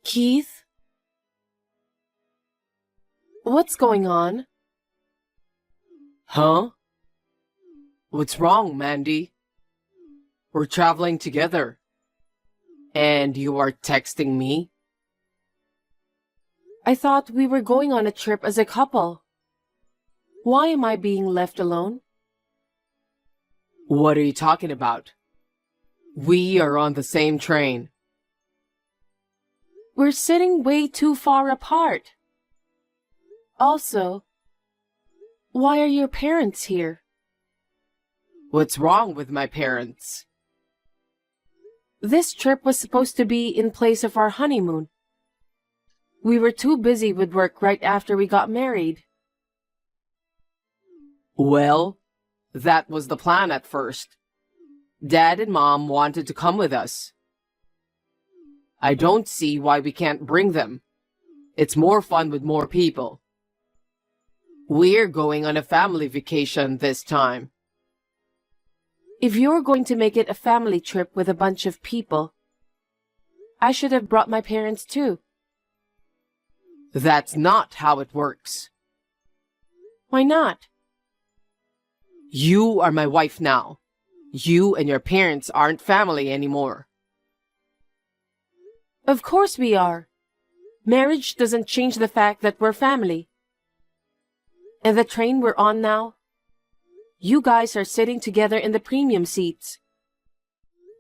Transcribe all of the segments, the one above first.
Keith? What's going on? Huh? What's wrong, Mandy? We're traveling together. And you are texting me? I thought we were going on a trip as a couple. Why am I being left alone? What are you talking about? We are on the same train. We're sitting way too far apart. Also, why are your parents here? What's wrong with my parents? This trip was supposed to be in place of our honeymoon. We were too busy with work right after we got married. Well, that was the plan at first. Dad and Mom wanted to come with us. I don't see why we can't bring them. It's more fun with more people. We're going on a family vacation this time. If you're going to make it a family trip with a bunch of people, I should have brought my parents too. That's not how it works. Why not? You are my wife now. You and your parents aren't family anymore. Of course we are. Marriage doesn't change the fact that we're family. And the train we're on now, you guys are sitting together in the premium seats.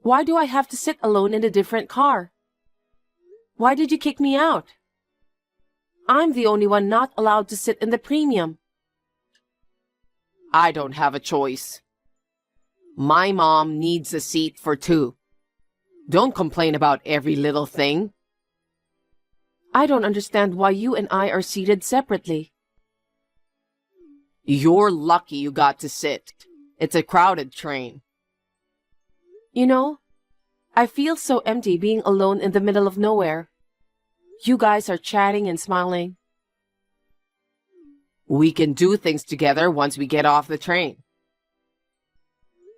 Why do I have to sit alone in a different car? Why did you kick me out? I'm the only one not allowed to sit in the premium. I don't have a choice. My mom needs a seat for two. Don't complain about every little thing. I don't understand why you and I are seated separately. You're lucky you got to sit. It's a crowded train. You know, I feel so empty being alone in the middle of nowhere. You guys are chatting and smiling. We can do things together once we get off the train.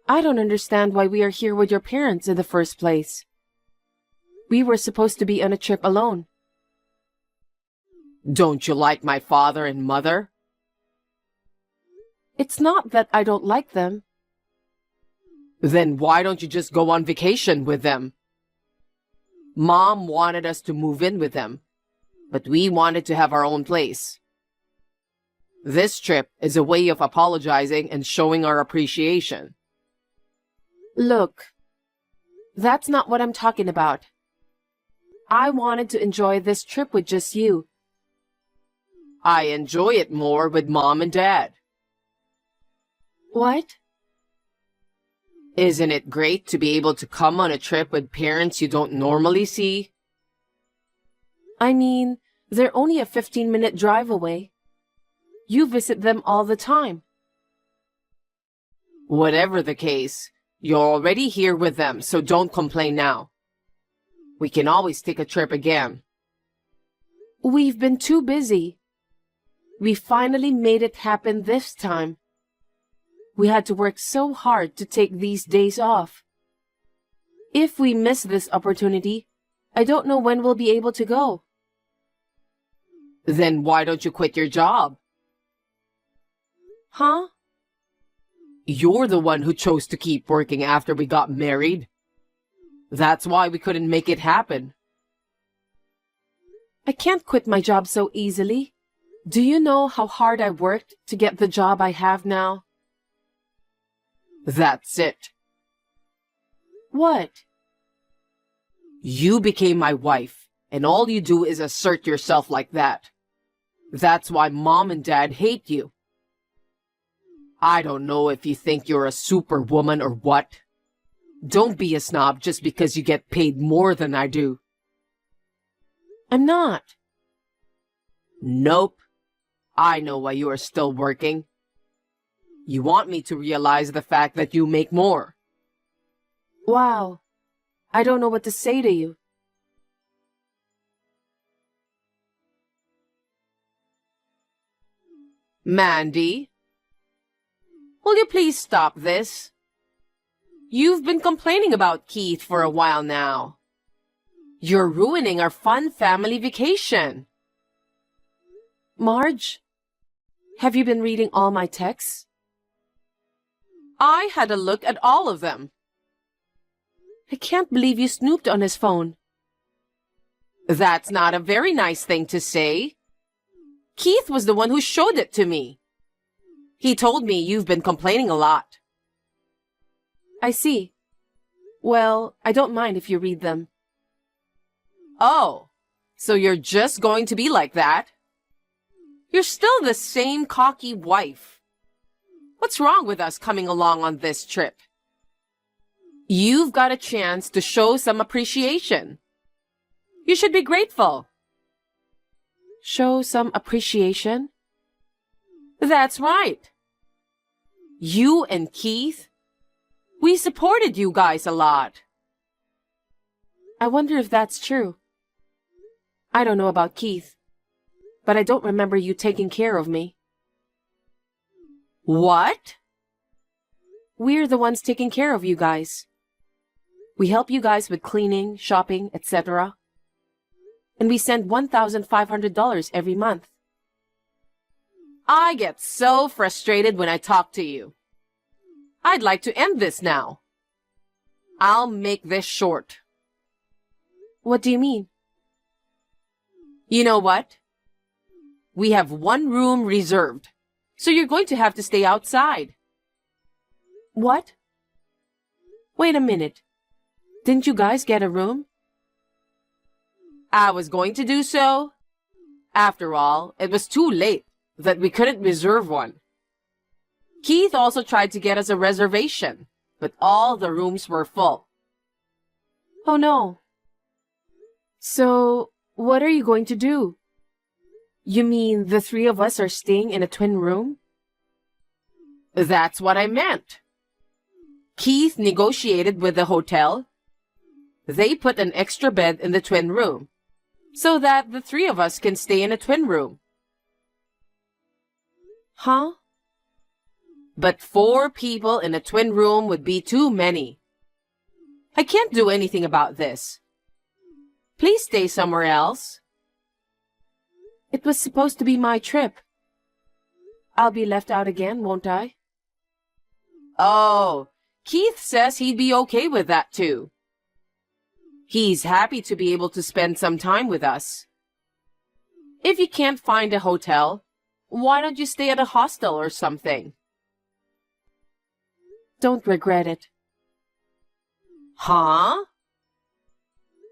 I don't understand why we are here with your parents in the first place. We were supposed to be on a trip alone. Don't you like my father and mother? It's not that I don't like them. Then why don't you just go on vacation with them? Mom wanted us to move in with them, but we wanted to have our own place. This trip is a way of apologizing and showing our appreciation. Look, that's not what I'm talking about. I wanted to enjoy this trip with just you. I enjoy it more with Mom and Dad. What? Isn't it great to be able to come on a trip with parents you don't normally see? I mean, they're only a 15-minute drive away. You visit them all the time. Whatever the case, you're already here with them, so don't complain now. We can always take a trip again. We've been too busy. We finally made it happen this time. We had to work so hard to take these days off. If we miss this opportunity, I don't know when we'll be able to go. Then why don't you quit your job? Huh? You're the one who chose to keep working after we got married. That's why we couldn't make it happen. I can't quit my job so easily. Do you know how hard I worked to get the job I have now? That's it. What? You became my wife, and all you do is assert yourself like that. That's why Mom and Dad hate you. I don't know if you think you're a superwoman or what. Don't be a snob just because you get paid more than I do. I'm not. Nope. I know why you are still working. You want me to realize the fact that you make more. Wow. I don't know what to say to you. Mandy? Will you please stop this? You've been complaining about Keith for a while now. You're ruining our fun family vacation. Marge, have you been reading all my texts? I had a look at all of them. I can't believe you snooped on his phone. That's not a very nice thing to say. Keith was the one who showed it to me. He told me you've been complaining a lot. I see. Well, I don't mind if you read them. Oh, so you're just going to be like that? You're still the same cocky wife. What's wrong with us coming along on this trip? You've got a chance to show some appreciation. You should be grateful. Show some appreciation? That's right. You and Keith, we supported you guys a lot. I wonder if that's true. I don't know about Keith, but I don't remember you taking care of me. What? We're the ones taking care of you guys. We help you guys with cleaning, shopping, etc. And we send $1,500 every month. I get so frustrated when I talk to you. I'd like to end this now. I'll make this short. What do you mean? You know what? We have one room reserved, so you're going to have to stay outside. What? Wait a minute. Didn't you guys get a room? I was going to do so. After all, it was too late that we couldn't reserve one. Keith also tried to get us a reservation, but all the rooms were full. Oh no. So, what are you going to do? You mean the three of us are staying in a twin room? That's what I meant. Keith negotiated with the hotel. They put an extra bed in the twin room, so that the three of us can stay in a twin room. Huh? But 4 people in a twin room would be too many. I can't do anything about this. Please stay somewhere else. It was supposed to be my trip. I'll be left out again, won't I? Oh, Keith says he'd be okay with that too. He's happy to be able to spend some time with us. If you can't find a hotel, why don't you stay at a hostel or something? Don't regret it. Huh?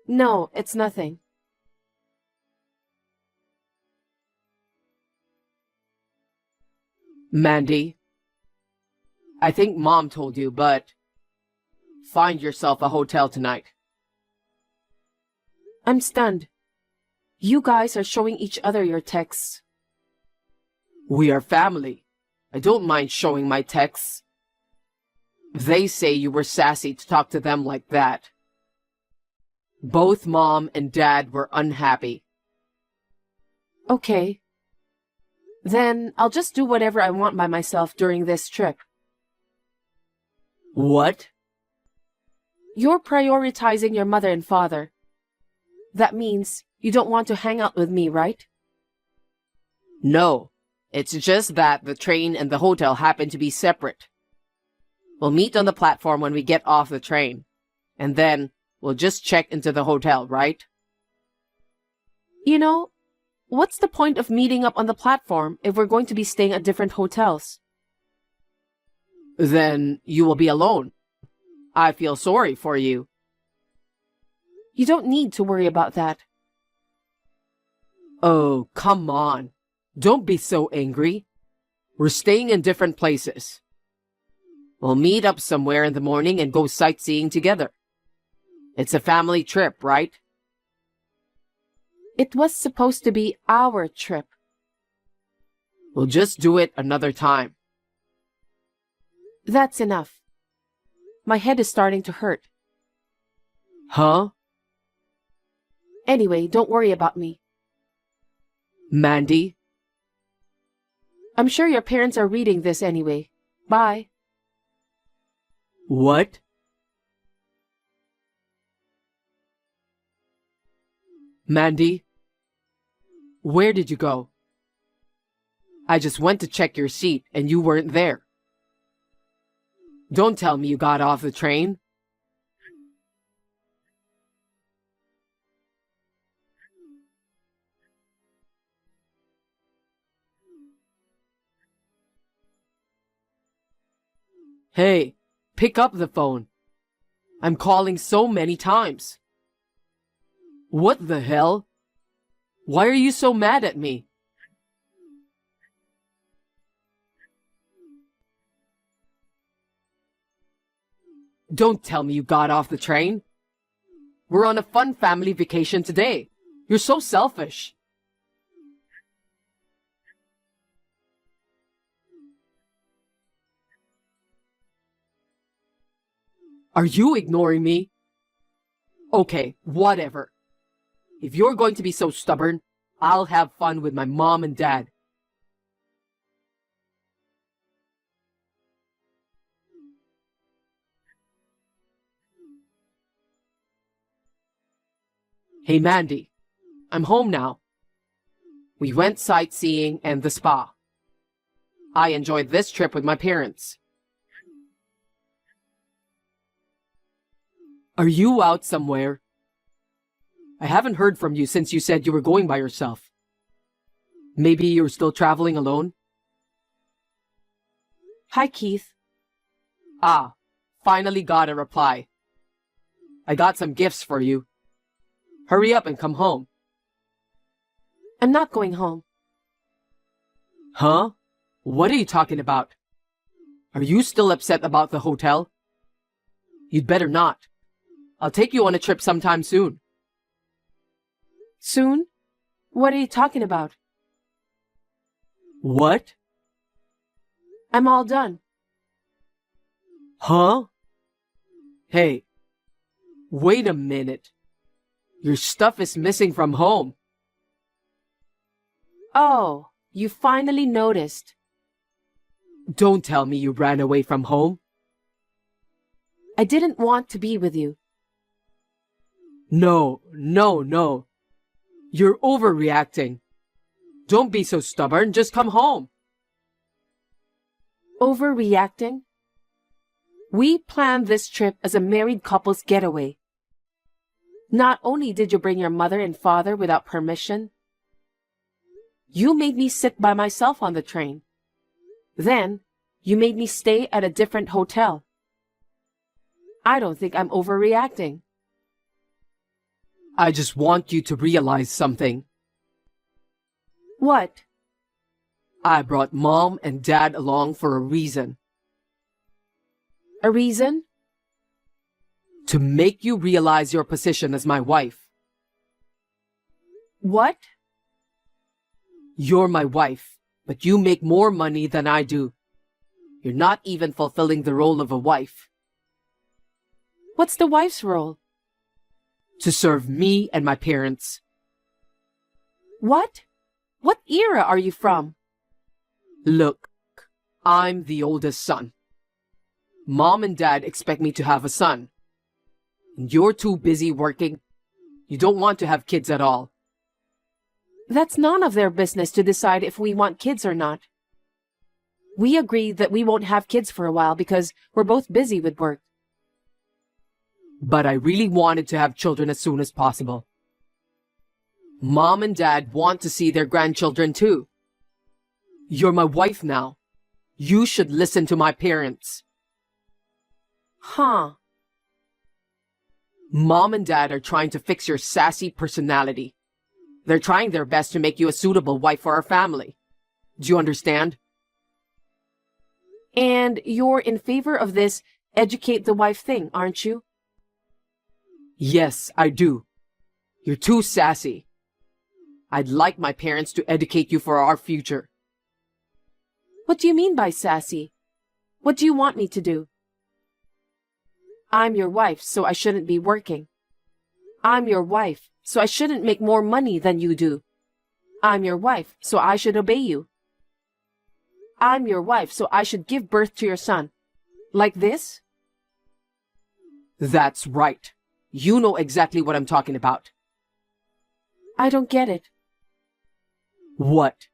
No, it's nothing. Mandy, I think Mom told you, but find yourself a hotel tonight. I'm stunned. You guys are showing each other your texts. We are family. I don't mind showing my texts. They say you were sassy to talk to them like that. Both Mom and Dad were unhappy. Okay. Then I'll just do whatever I want by myself during this trip. What? You're prioritizing your mother and father. That means you don't want to hang out with me, right? No, it's just that the train and the hotel happen to be separate. We'll meet on the platform when we get off the train, and then we'll just check into the hotel, right? You know, what's the point of meeting up on the platform if we're going to be staying at different hotels? Then you will be alone. I feel sorry for you. You don't need to worry about that. Oh, come on. Don't be so angry. We're staying in different places. We'll meet up somewhere in the morning and go sightseeing together. It's a family trip, right? It was supposed to be our trip. We'll just do it another time. That's enough. My head is starting to hurt. Huh? Anyway, don't worry about me. Mandy? I'm sure your parents are reading this anyway. Bye. What? Mandy? Where did you go? I just went to check your seat and you weren't there. Don't tell me you got off the train. Hey, pick up the phone. I'm calling so many times. What the hell? Why are you so mad at me? Don't tell me you got off the train. We're on a fun family vacation today. You're so selfish. Are you ignoring me? Okay, whatever. If you're going to be so stubborn, I'll have fun with my mom and dad. Hey Mandy, I'm home now. We went sightseeing and the spa. I enjoyed this trip with my parents. Are you out somewhere? I haven't heard from you since you said you were going by yourself. Maybe you're still traveling alone? Hi, Keith. Ah, finally got a reply. I got some gifts for you. Hurry up and come home. I'm not going home. Huh? What are you talking about? Are you still upset about the hotel? You'd better not. I'll take you on a trip sometime soon. Soon? What are you talking about? What? I'm all done. Huh? Hey, wait a minute. Your stuff is missing from home. Oh, you finally noticed. Don't tell me you ran away from home. I didn't want to be with you. No. You're overreacting. Don't be so stubborn, just come home. Overreacting? We planned this trip as a married couple's getaway. Not only did you bring your mother and father without permission, you made me sit by myself on the train. Then, you made me stay at a different hotel. I don't think I'm overreacting. I just want you to realize something. What? I brought Mom and Dad along for a reason. A reason? To make you realize your position as my wife. What? You're my wife, but you make more money than I do. You're not even fulfilling the role of a wife. What's the wife's role? To serve me and my parents. What? What era are you from? Look, I'm the oldest son. Mom and Dad expect me to have a son. And you're too busy working. You don't want to have kids at all. That's none of their business to decide if we want kids or not. We agreed that we won't have kids for a while because we're both busy with work. But I really wanted to have children as soon as possible. Mom and Dad want to see their grandchildren too. You're my wife now. You should listen to my parents. Huh. Mom and Dad are trying to fix your sassy personality. They're trying their best to make you a suitable wife for our family. Do you understand? And you're in favor of this educate the wife thing, aren't you? Yes, I do. You're too sassy. I'd like my parents to educate you for our future. What do you mean by sassy? What do you want me to do? I'm your wife, so I shouldn't be working. I'm your wife, so I shouldn't make more money than you do. I'm your wife, so I should obey you. I'm your wife, so I should give birth to your son. Like this? That's right. You know exactly what I'm talking about. I don't get it. What?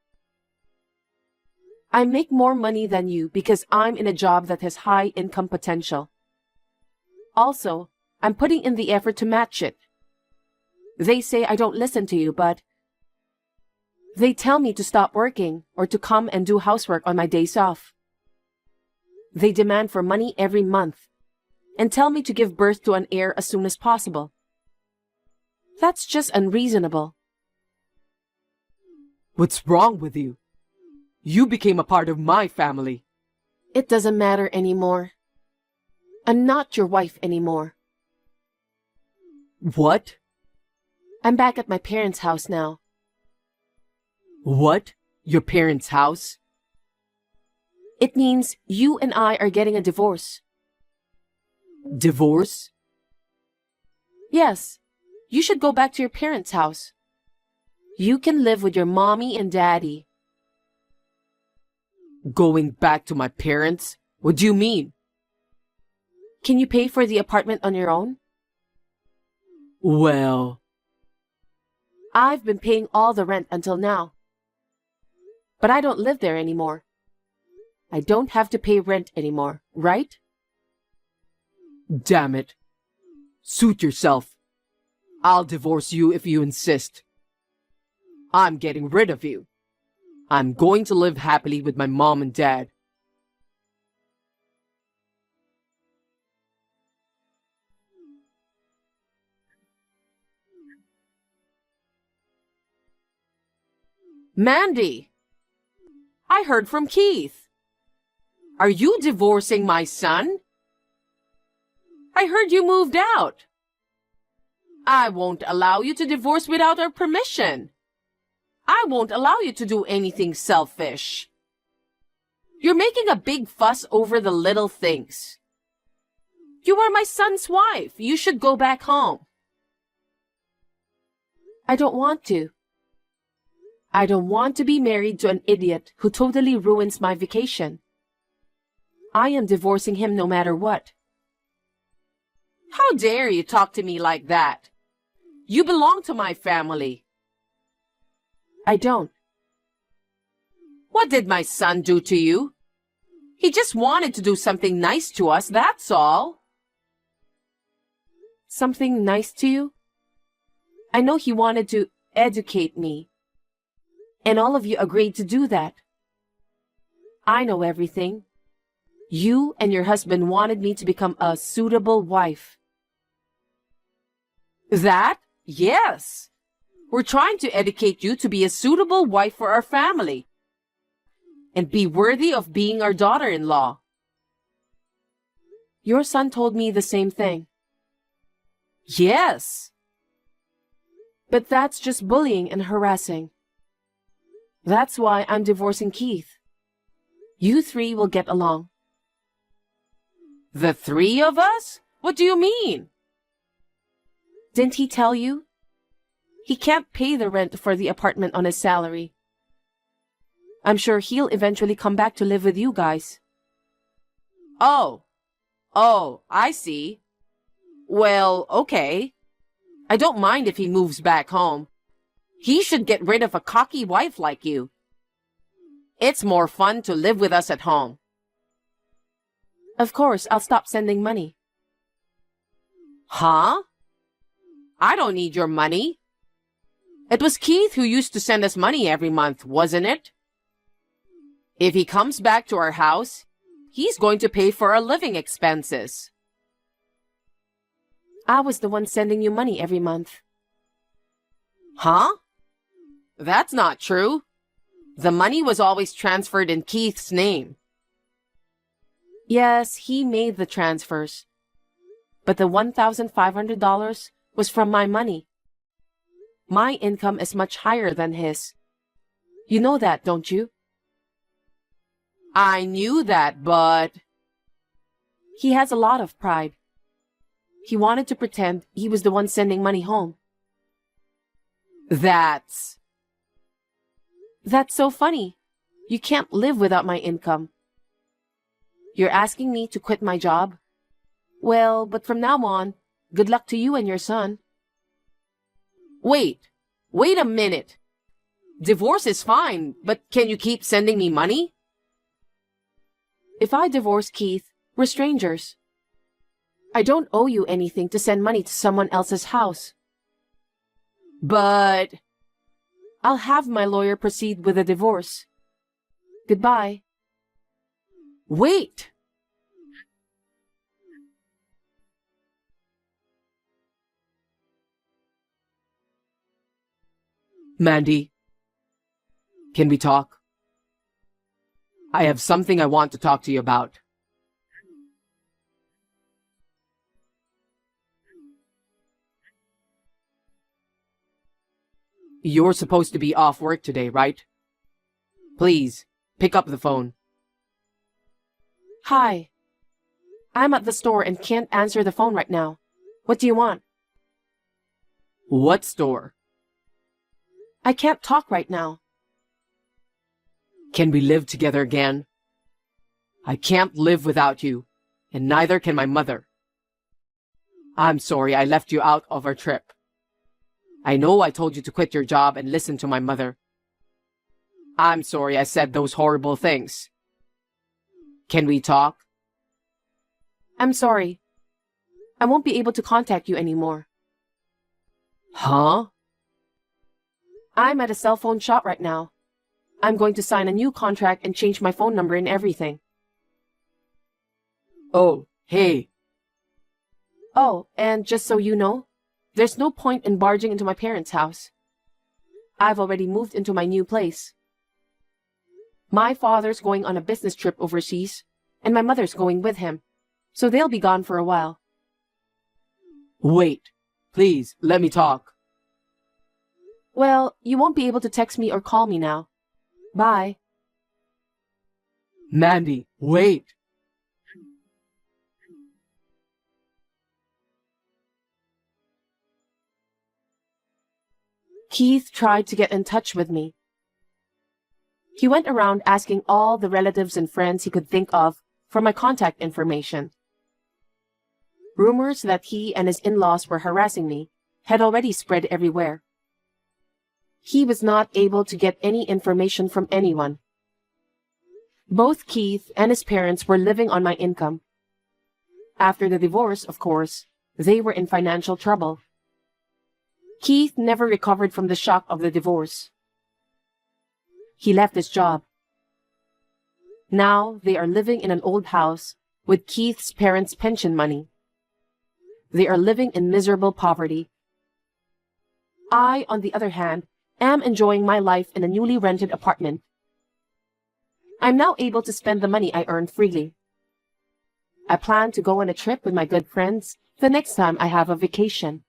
I make more money than you because I'm in a job that has high income potential. Also, I'm putting in the effort to match it. They say I don't listen to you, but they tell me to stop working or to come and do housework on my days off. They demand for money every month and tell me to give birth to an heir as soon as possible. That's just unreasonable. What's wrong with you? You became a part of my family. It doesn't matter anymore. I'm not your wife anymore. What? I'm back at my parents' house now. What? Your parents' house? It means you and I are getting a divorce. Divorce? Yes, you should go back to your parents' house. You can live with your mommy and daddy. Going back to my parents? What do you mean? Can you pay for the apartment on your own? Well, I've been paying all the rent until now. But I don't live there anymore. I don't have to pay rent anymore, right? damn it. Suit yourself. I'll divorce you if you insist. I'm getting rid of you. I'm going to live happily with my mom and dad. Mandy, I heard from Keith. Are you divorcing my son? I heard you moved out. I won't allow you to divorce without our permission. I won't allow you to do anything selfish. You're making a big fuss over the little things. You are my son's wife. You should go back home. I don't want to. I don't want to be married to an idiot who totally ruins my vacation. I am divorcing him no matter what. How dare you talk to me like that? You belong to my family. I don't. What did my son do to you? He just wanted to do something nice to us, that's all. Something nice to you? I know he wanted to educate me. And all of you agreed to do that. I know everything. You and your husband wanted me to become a suitable wife. That? Yes. We're trying to educate you to be a suitable wife for our family and be worthy of being our daughter-in-law. Your son told me the same thing. Yes. But that's just bullying and harassing. That's why I'm divorcing Keith. You three will get along. The three of us? What do you mean? Didn't he tell you? He can't pay the rent for the apartment on his salary. I'm sure he'll eventually come back to live with you guys. Oh, I see. Well, okay. I don't mind if he moves back home. He should get rid of a cocky wife like you. It's more fun to live with us at home. Of course, I'll stop sending money. Huh? I don't need your money. It was Keith who used to send us money every month, wasn't it? If he comes back to our house, he's going to pay for our living expenses. I was the one sending you money every month. Huh? That's not true. The money was always transferred in Keith's name. Yes, he made the transfers. But the $1,500 was from my money. My income is much higher than his. You know that, don't you? I knew that, but... He has a lot of pride. He wanted to pretend he was the one sending money home. That's so funny. You can't live without my income. You're asking me to quit my job? Well, but from now on, good luck to you and your son. Wait, Wait a minute. Divorce is fine, but can you keep sending me money? If I divorce Keith, we're strangers. I don't owe you anything to send money to someone else's house. But... I'll have my lawyer proceed with the divorce. Goodbye. Wait! Mandy, can we talk? I have something I want to talk to you about. You're supposed to be off work today, right? Please, pick up the phone. Hi. I'm at the store and can't answer the phone right now. What do you want? What store? I can't talk right now. Can we live together again? I can't live without you, and neither can my mother. I'm sorry I left you out of our trip. I know I told you to quit your job and listen to my mother. I'm sorry I said those horrible things. Can we talk? I'm sorry. I won't be able to contact you anymore. Huh? I'm at a cell phone shop right now. I'm going to sign a new contract and change my phone number and everything. Oh, hey. Oh, and just so you know, there's no point in barging into my parents' house. I've already moved into my new place. My father's going on a business trip overseas, and my mother's going with him, so they'll be gone for a while. Wait, please, let me talk. Well, you won't be able to text me or call me now. Bye. Mandy, wait. Keith tried to get in touch with me. He went around asking all the relatives and friends he could think of for my contact information. Rumors that he and his in-laws were harassing me had already spread everywhere. He was not able to get any information from anyone. Both Keith and his parents were living on my income. After the divorce, of course, they were in financial trouble. Keith never recovered from the shock of the divorce. He left his job. Now they are living in an old house with Keith's parents' pension money. They are living in miserable poverty. I, on the other hand, am enjoying my life in a newly rented apartment. I'm now able to spend the money I earn freely. I plan to go on a trip with my good friends the next time I have a vacation.